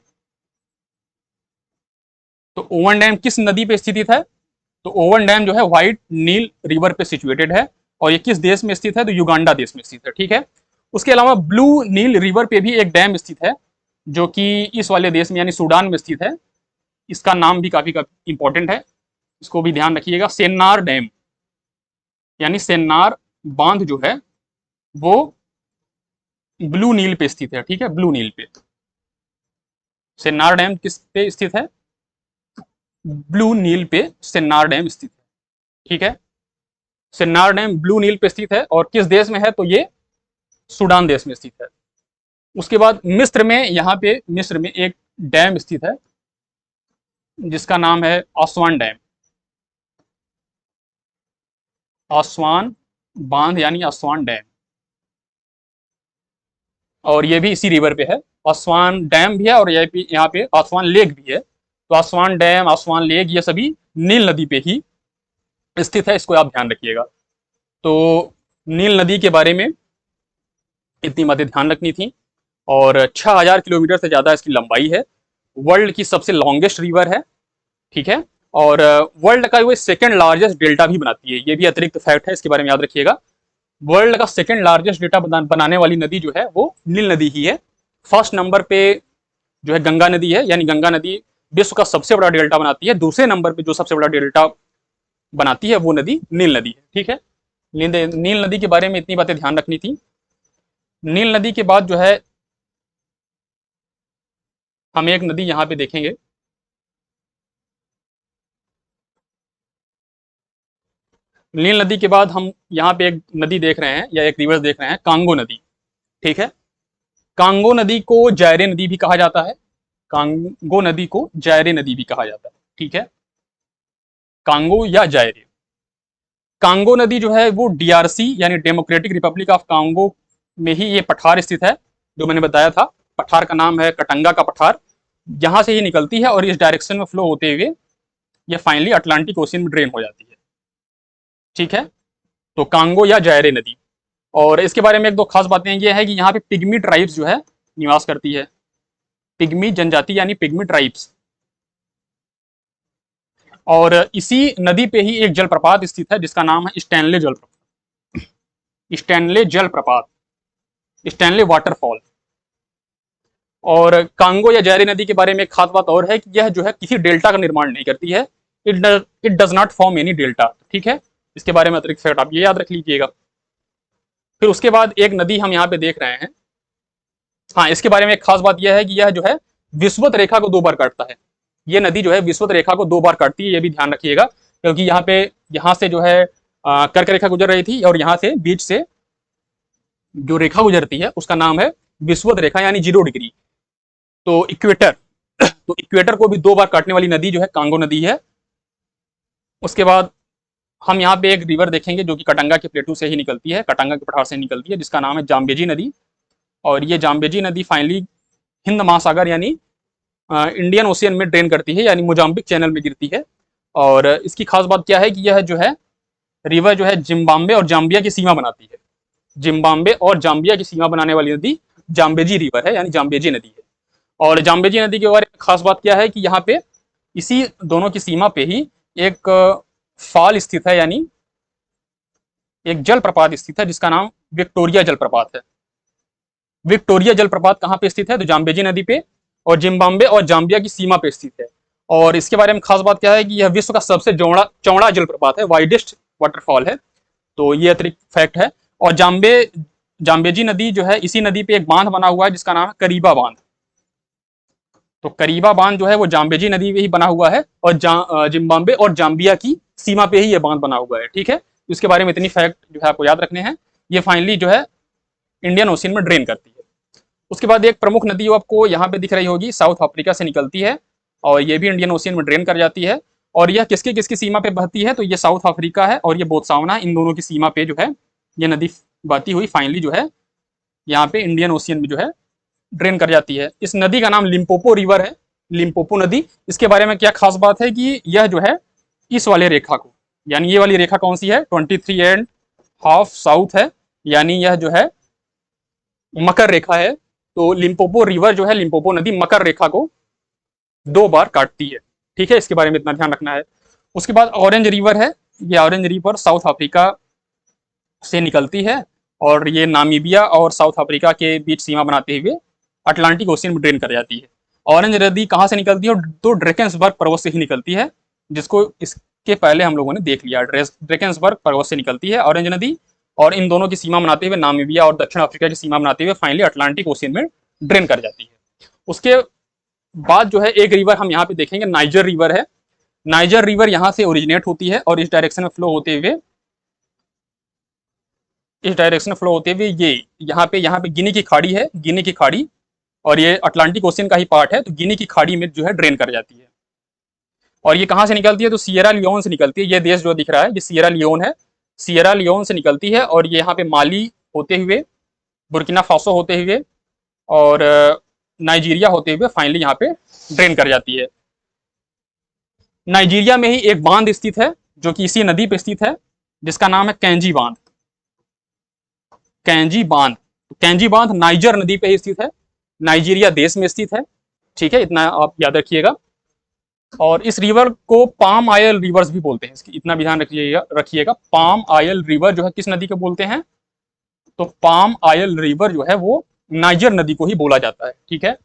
तो ओवन डैम किस नदी पे स्थित है? तो ओवन डैम जो है व्हाइट नील रिवर पे सिचुएटेड है, और ये किस देश में स्थित है? तो युगांडा देश में स्थित है, ठीक है। उसके अलावा ब्लू नील रिवर पे भी एक डैम स्थित है, जो कि इस वाले देश में यानी सूडान में स्थित है। इसका नाम भी काफी काफी इंपॉर्टेंट है, इसको भी ध्यान रखिएगा। सेन्नार डैम, यानी सेन्नार बांध जो है वो ब्लू नील पे स्थित है, ठीक है, ब्लू नील पे। सेन्नार डैम किस पे स्थित है? ब्लू नील पे सेन्नार डैम स्थित है, ठीक है। सेन्नार डैम ब्लू नील पे स्थित है, और किस देश में है? तो ये सूडान देश में स्थित है। उसके बाद मिस्र में, यहाँ पे मिस्र में एक डैम स्थित है जिसका नाम है आसवान डैम। आसवान बांध यानी आसवान डैम, और ये भी इसी रिवर पे है। आसवान डैम भी है, और यहाँ पे आसवान लेक भी है। तो आसवान डैम, आसवान लेक, ये सभी नील नदी पे ही स्थित है, इसको आप ध्यान रखिएगा। तो नील नदी के बारे में इतनी बातें ध्यान रखनी थी। और 6000 किलोमीटर से ज़्यादा इसकी लंबाई है, वर्ल्ड की सबसे लॉन्गेस्ट रिवर है, ठीक है। और वर्ल्ड का वो सेकंड लार्जेस्ट डेल्टा भी बनाती है, ये भी अतिरिक्त फैक्ट है, इसके बारे में याद रखिएगा। वर्ल्ड का सेकंड लार्जेस्ट डेल्टा बनाने वाली नदी जो है वो नील नदी ही है। फर्स्ट नंबर पे जो है गंगा नदी है, यानी गंगा नदी विश्व का सबसे बड़ा डेल्टा बनाती है। दूसरे नंबर पे जो सबसे बड़ा डेल्टा बनाती है वो नदी नील नदी है, ठीक है। नील नदी के बारे में इतनी बातें ध्यान रखनी थी। नील नदी के बाद जो है हम एक नदी यहाँ पे देखेंगे, नील नदी के बाद हम यहाँ पे एक नदी देख रहे हैं, या एक रिवर देख रहे हैं, कांगो नदी, ठीक है। कांगो नदी को जायरे नदी भी कहा जाता है, कांगो नदी को जायरे नदी भी कहा जाता है, ठीक है, कांगो या जायरे। कांगो नदी जो है वो डीआरसी यानी डेमोक्रेटिक रिपब्लिक ऑफ कांगो में ही ये पठार स्थित है, जो मैंने बताया था। पठार का नाम है कटंगा का पठार। यहां से ही निकलती है और इस डायरेक्शन में फ्लो होते हुए ये फाइनली अटलांटिक ओशियन में ड्रेन हो जाती है, ठीक है। तो कांगो या जायरे नदी। और इसके बारे में एक दो खास बातें ये है कि यहाँ पे पिग्मी ट्राइब्स जो है निवास करती है, पिग्मी जनजाति यानी पिग्मी ट्राइब्स। और इसी नदी पे ही एक जलप्रपात स्थित है जिसका नाम है स्टैनले जलप्रपात, स्टैनले जलप्रपात, स्टैनले वाटरफॉल। और कांगो या जायरे नदी के बारे में एक खास बात और है कि यह जो है किसी डेल्टा का निर्माण नहीं करती है, it does not form any delta, ठीक है। इसके बारे में अतिरिक्त फैक्ट आप ये याद रख लीजिएगा। फिर उसके बाद एक नदी हम यहाँ पे देख रहे हैं, हाँ, इसके बारे में एक खास बात यह है कि यह जो है विषुवत रेखा को 2 बार काटता है। ये नदी जो है विषुवत रेखा को 2 बार काटती है, ये भी ध्यान रखिएगा, क्योंकि यहाँ से जो है कर्क रेखा गुजर रही थी, और यहाँ से बीच से जो रेखा गुजरती है उसका नाम है विषुवत रेखा यानी 0 डिग्री। तो इक्वेटर, तो इक्वेटर को भी 2 बार काटने वाली नदी जो है कांगो नदी है। उसके बाद हम यहाँ पे एक रिवर देखेंगे जो कि कटंगा के प्लेटू से ही निकलती है, कटंगा के पठार से निकलती है, जिसका नाम है जाम्बेजी नदी। और ये जाम्बेजी नदी फाइनली हिंद महासागर यानी इंडियन ओशियन में ड्रेन करती है, यानी मोजाम्बिक चैनल में गिरती है। और इसकी खास बात क्या है कि यह जो है रिवर जो है जिम्बाब्वे और जाम्बिया की सीमा बनाती है। जिम्बाब्वे और जाम्बिया की सीमा बनाने वाली नदी जाम्बेजी रिवर है, यानी जाम्बेजी नदी है। और जाम्बेजी नदी के बारे में खास बात क्या है कि यहाँ पे इसी दोनों की सीमा पे ही एक फॉल स्थित है, यानी एक जलप्रपात स्थित है जिसका नाम विक्टोरिया जलप्रपात है। विक्टोरिया जलप्रपात कहाँ पे स्थित है? तो जाम्बेजी नदी पे, और जिम्बाब्वे और जाम्बिया की सीमा पे स्थित है। और इसके बारे में खास बात क्या है कि यह विश्व का सबसे चौड़ा जलप्रपात है, वाइडेस्ट वाटरफॉल है। तो ये अतिरिक्त फैक्ट है। और जाम्बेजी नदी जो है, इसी नदी पे एक बांध बना हुआ है जिसका नाम है करीबा बांध। तो करीबा बांध जो है वो जाम्बेजी नदी पे ही बना हुआ है, और जिम्बाब्वे और जाम्बिया की सीमा पे ही ये बांध बना हुआ है, ठीक है। इसके बारे में इतनी फैक्ट जो है आपको याद रखने हैं। ये फाइनली जो है इंडियन ओशियन में ड्रेन करती है। उसके बाद एक प्रमुख नदी आपको यहाँ पे दिख रही होगी, साउथ अफ्रीका से निकलती है, और ये भी इंडियन ओशियन में ड्रेन कर जाती है। और यह किसकी किसकी सीमा पे बहती है, तो ये साउथ अफ्रीका है और ये बोत्सवाना, इन दोनों की सीमा पे जो है ये नदी बहती हुई फाइनली जो है यहाँ पे इंडियन ओशियन में जो है ड्रेन कर जाती है। इस नदी का नाम लिम्पोपो रिवर है, लिम्पोपो नदी। इसके बारे में क्या खास बात है कि यह जो है इस वाले रेखा को, यानी ये वाली रेखा कौन सी है, 23½ साउथ है, यानी यह जो है मकर रेखा है। तो लिम्पोपो रिवर जो है, लिम्पोपो नदी मकर रेखा को 2 बार काटती है। ठीक है, इसके बारे में इतना ध्यान रखना है। उसके बाद ऑरेंज रिवर है, ये ऑरेंज रिवर साउथ अफ्रीका से निकलती है और ये नामीबिया और साउथ अफ्रीका के बीच सीमा बनाते हुए अटलांटिक ओशियन में ड्रेन कर जाती है। ऑरेंज नदी कहाँ से निकलती है, तो ड्रेकेंसबर्ग पर्वत से ही निकलती है, जिसको इसके पहले हम लोगों ने देख लिया। ड्रेकेंसबर्ग पर्वत से निकलती है ऑरेंज नदी और इन दोनों की सीमा बनाते हुए नामीबिया और दक्षिण अफ्रीका की सीमा बनाते हुए फाइनली अटलांटिक ओशियन में ड्रेन कर जाती है। उसके बाद जो है एक रिवर हम यहाँ पे देखेंगे, नाइजर रिवर है। नाइजर रिवर यहाँ से ओरिजिनेट होती है और इस डायरेक्शन में फ्लो होते हुए ये यहाँ पे गिनी की खाड़ी है, गिनी की खाड़ी, और ये अटलांटिक ओशियन का ही पार्ट है, तो गिनी की खाड़ी में जो है ड्रेन कर जाती है। और ये कहाँ से निकलती है, तो सियरा लियोन से निकलती है। ये देश जो दिख रहा है ये सियरा लियोन है, सियरा लियोन से निकलती है और ये यहाँ पे माली होते हुए, बुर्किना फासो होते हुए और नाइजीरिया होते हुए फाइनली यहाँ पे ड्रेन कर जाती है। नाइजीरिया में ही एक बांध स्थित है जो कि इसी नदी पे स्थित है, जिसका नाम है कैंजी बांध। कैंजी बांध, कैंजी बांध नाइजर नदी पे ही स्थित है, नाइजीरिया देश में स्थित है। ठीक है, इतना आप याद रखिएगा। और इस रिवर को पाम आयल रिवर्स भी बोलते हैं, इसकी इतना भी ध्यान रखिएगा। पाम आयल रिवर जो है किस नदी को बोलते हैं, तो पाम आयल रिवर जो है वो नाइजर नदी को ही बोला जाता है। ठीक है,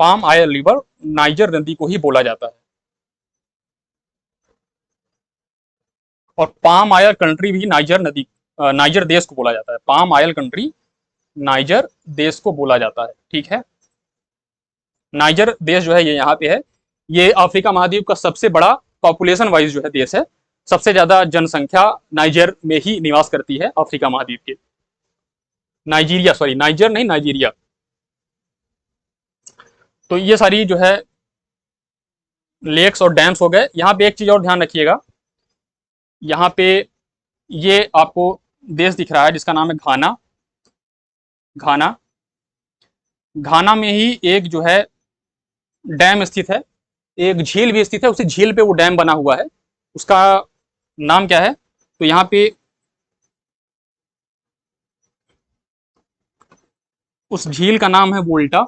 पाम आयल रिवर नाइजर नदी को ही बोला जाता है। और पाम आयल कंट्री भी नाइजर नदी, नाइजर देश को बोला जाता है। पाम आयल कंट्री नाइजर देश को बोला जाता है। ठीक है, नाइजर देश जो है ये यहाँ पे है। ये अफ्रीका महाद्वीप का सबसे बड़ा पॉपुलेशन वाइज जो है देश है, सबसे ज्यादा जनसंख्या नाइजर में ही निवास करती है अफ्रीका महाद्वीप के। नाइजीरिया, सॉरी नाइजर नहीं, नाइजीरिया। तो ये सारी जो है लेक्स और डैम्स हो गए। यहाँ पे एक चीज और ध्यान रखिएगा, यहाँ पे ये आपको देश दिख रहा है जिसका नाम है घाना। घाना, घाना में ही एक जो है डैम स्थित है, एक झील भी स्थित है, उसी झील पे वो डैम बना हुआ है। उसका नाम क्या है, तो यहाँ पे उस झील का नाम है वोल्टा,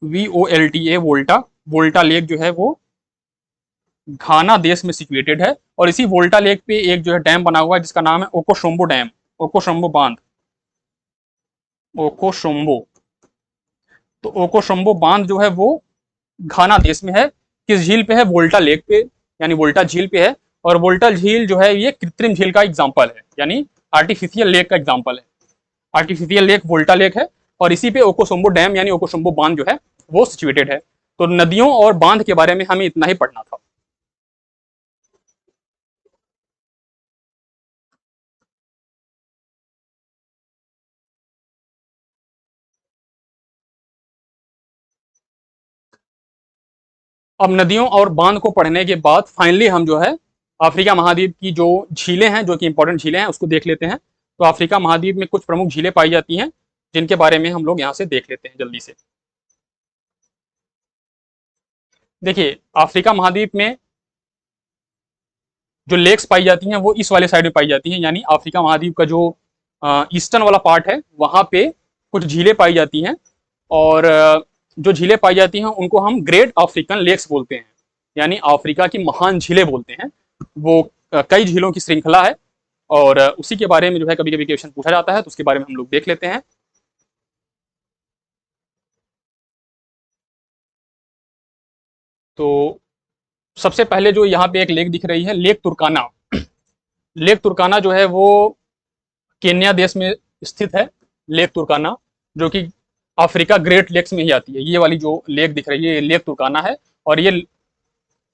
VOLTA, वोल्टा। वोल्टा लेक जो है वो घाना देश में सिचुएटेड है और इसी वोल्टा लेक पे एक जो है डैम बना हुआ है जिसका नाम है ओकोशोम्बो डैम, ओकोशोम्बो बांध, ओकोशोम्बो। तो ओकोशोम्बो बांध जो है वो घाना देश में है। किस झील पे है, वोल्टा लेक पे, यानी वोल्टा झील पे है। और वोल्टा झील जो है ये कृत्रिम झील का एग्जाम्पल है, यानी आर्टिफिशियल लेक का एग्जाम्पल है। आर्टिफिशियल लेक वोल्टा लेक है और इसी पे ओकोशोम्बो डैम यानी ओकोशोम्बो बांध जो है वो सिचुएटेड है। तो नदियों और बांध के बारे में हमें इतना ही पढ़ना था। अब नदियों और बांध को पढ़ने के बाद फाइनली हम जो है अफ्रीका महाद्वीप की जो झीलें हैं, जो कि इंपॉर्टेंट झीलें हैं, उसको देख लेते हैं। तो अफ्रीका महाद्वीप में कुछ प्रमुख झीलें पाई जाती हैं जिनके बारे में हम लोग यहाँ से देख लेते हैं जल्दी से। देखिए, अफ्रीका महाद्वीप में जो लेक्स पाई जाती हैं वो इस वाले साइड में पाई जाती हैं, यानी अफ्रीका महाद्वीप का जो ईस्टर्न वाला पार्ट है वहाँ पे कुछ झीलें पाई जाती हैं। और जो झीलें पाई जाती हैं उनको हम ग्रेट अफ्रीकन लेक्स बोलते हैं, यानी अफ्रीका की महान झीलें बोलते हैं। वो कई झीलों की श्रृंखला है और उसी के बारे में जो है कभी कभी क्वेश्चन पूछा जाता है, तो उसके बारे में हम लोग देख लेते हैं। तो सबसे पहले जो यहाँ पे एक लेक दिख रही है, लेक तुर्काना। लेक तुर्काना जो है वो केन्या देश में स्थित है। लेक तुर्काना जो कि अफ्रीका ग्रेट लेक्स में ही आती है। ये वाली जो लेक दिख रही है ये लेक तुर्काना है और ये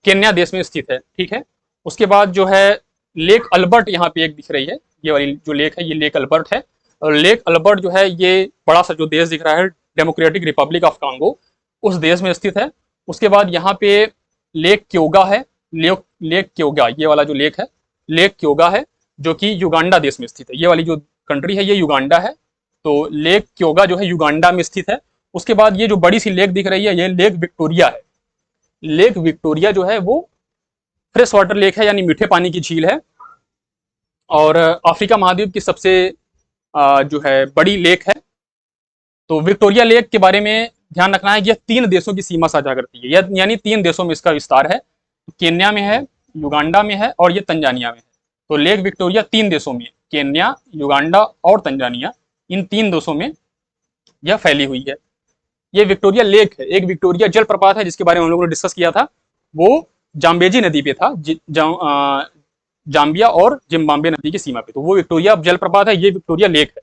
केन्या देश में स्थित है। ठीक है, उसके बाद जो है लेक अल्बर्ट यहाँ पे एक दिख रही है, ये वाली जो लेक है ये लेक अल्बर्ट है। और लेक अल्बर्ट जो है ये बड़ा सा जो देश दिख रहा है डेमोक्रेटिक रिपब्लिक ऑफ कांगो, उस देश में स्थित है। उसके बाद यहाँ पे लेक क्योगा है, लेक क्योगा, ये वाला जो लेक है लेक क्योगा है, जो कि युगांडा देश में स्थित है। ये वाली जो कंट्री है ये युगांडा है, तो लेक क्योगा जो है युगांडा में स्थित है। उसके बाद ये जो बड़ी सी लेक दिख रही है ये लेक विक्टोरिया है। लेक विक्टोरिया जो है वो फ्रेश वाटर लेक है, यानी मीठे पानी की झील है, और अफ्रीका महाद्वीप की सबसे जो है बड़ी लेक है। तो विक्टोरिया लेक के बारे में ध्यान रखना है कि यह 3 देशों की सीमा साझा करती है, यानी 3 देशों में इसका विस्तार है। केन्या में है, युगांडा में है और ये तंजानिया में है। तो लेक विक्टोरिया 3 देशों में, केन्या, युगांडा और तंजानिया, इन 3 देशों में यह फैली हुई है। ये विक्टोरिया लेक है। एक विक्टोरिया जलप्रपात है जिसके बारे में हम लोगों ने डिस्कस किया था, वो जाम्बेजी नदी पे था, जाम्बिया और जिम्बाब्वे नदी की सीमा पे। तो वो विक्टोरिया जलप्रपात है, ये विक्टोरिया लेक है।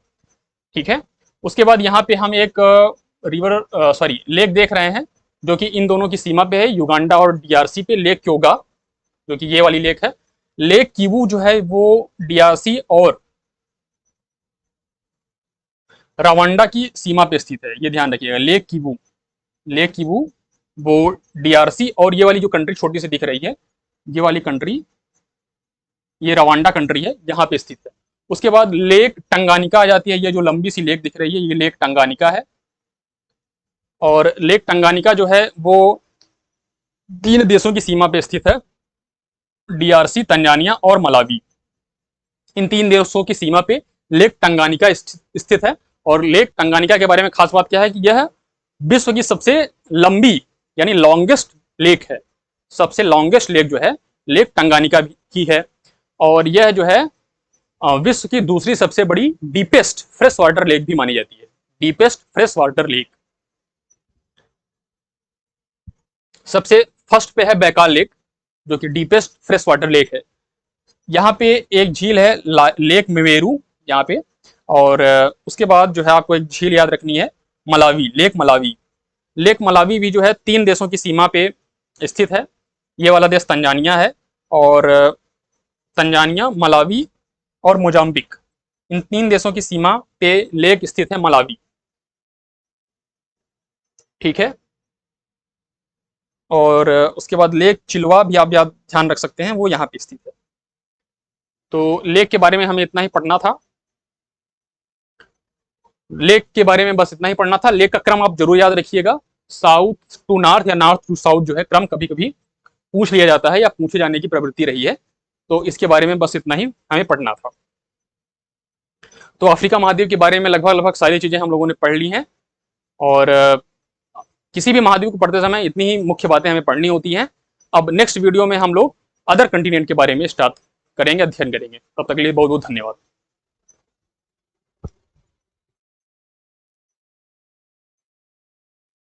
ठीक है। उसके बाद यहाँ पे हम एक लेक देख रहे हैं जो कि इन दोनों की सीमा पे है, युगांडा और डीआरसी पे, लेक क्योगा जो कि ये वाली लेक है। लेक किवू जो है वो डीआरसी और रवांडा की सीमा पे स्थित है, ये ध्यान रखिएगा। लेक किवू वो डीआरसी और ये वाली जो कंट्री छोटी सी दिख रही है, ये वाली कंट्री ये रवांडा कंट्री है, यहाँ पे स्थित है। उसके बाद लेक टंगानिका आ जाती है, ये जो लंबी सी लेक दिख रही है ये लेक टंगानिका है। और लेक टंगानिका जो है वो 3 देशों की सीमा पे स्थित है, डीआरसी, तंजानिया और मलावी। इन 3 देशों की सीमा पे लेक टंगानिका स्थित है। और लेक टंगानिका के बारे में खास बात क्या है कि यह विश्व की सबसे लंबी यानी लॉन्गेस्ट लेक है। सबसे लॉन्गेस्ट लेक जो है लेक टंगानिका की है। और यह जो है विश्व की दूसरी सबसे बड़ी डीपेस्ट फ्रेश वाटर लेक भी मानी जाती है। Deepest fresh water lake. सबसे फर्स्ट पे है बैकाल लेक जो कि डीपेस्ट फ्रेश वाटर लेक है। यहाँ पे एक झील है लेक मेवेरू यहाँ पे। और उसके बाद जो है आपको एक झील याद रखनी है, Malawi, lake Malawi. Lake Malawi भी जो है 3 देशों की सीमा पे स्थित है। ये वाला देश तंजानिया है, और तंजानिया, मलावी और मोजाम्बिक, इन 3 देशों की सीमा पे लेक स्थित है मलावी। ठीक है। और उसके बाद लेक चिलवा भी आप याद ध्यान रख सकते हैं, वो यहाँ पे स्थित है। तो लेक के बारे में हमें इतना ही पढ़ना था। लेक के बारे में बस इतना ही पढ़ना था। लेक का क्रम आप जरूर याद रखिएगा, साउथ टू नॉर्थ या नॉर्थ टू साउथ जो है क्रम कभी कभी पूछ लिया जाता है या पूछे जाने की प्रवृत्ति रही है। तो इसके बारे में बस इतना ही हमें पढ़ना था। तो अफ्रीका महाद्वीप के बारे में लगभग लगभग सारी चीजें हम लोगों ने पढ़ ली हैं। और किसी भी महाद्वीप को पढ़ते समय इतनी ही मुख्य बातें हमें पढ़नी होती हैं। अब नेक्स्ट वीडियो में हम लोग अदर कंटिनेंट के बारे में स्टार्ट करेंगे, अध्ययन करेंगे। तब तक के लिए बहुत बहुत धन्यवाद।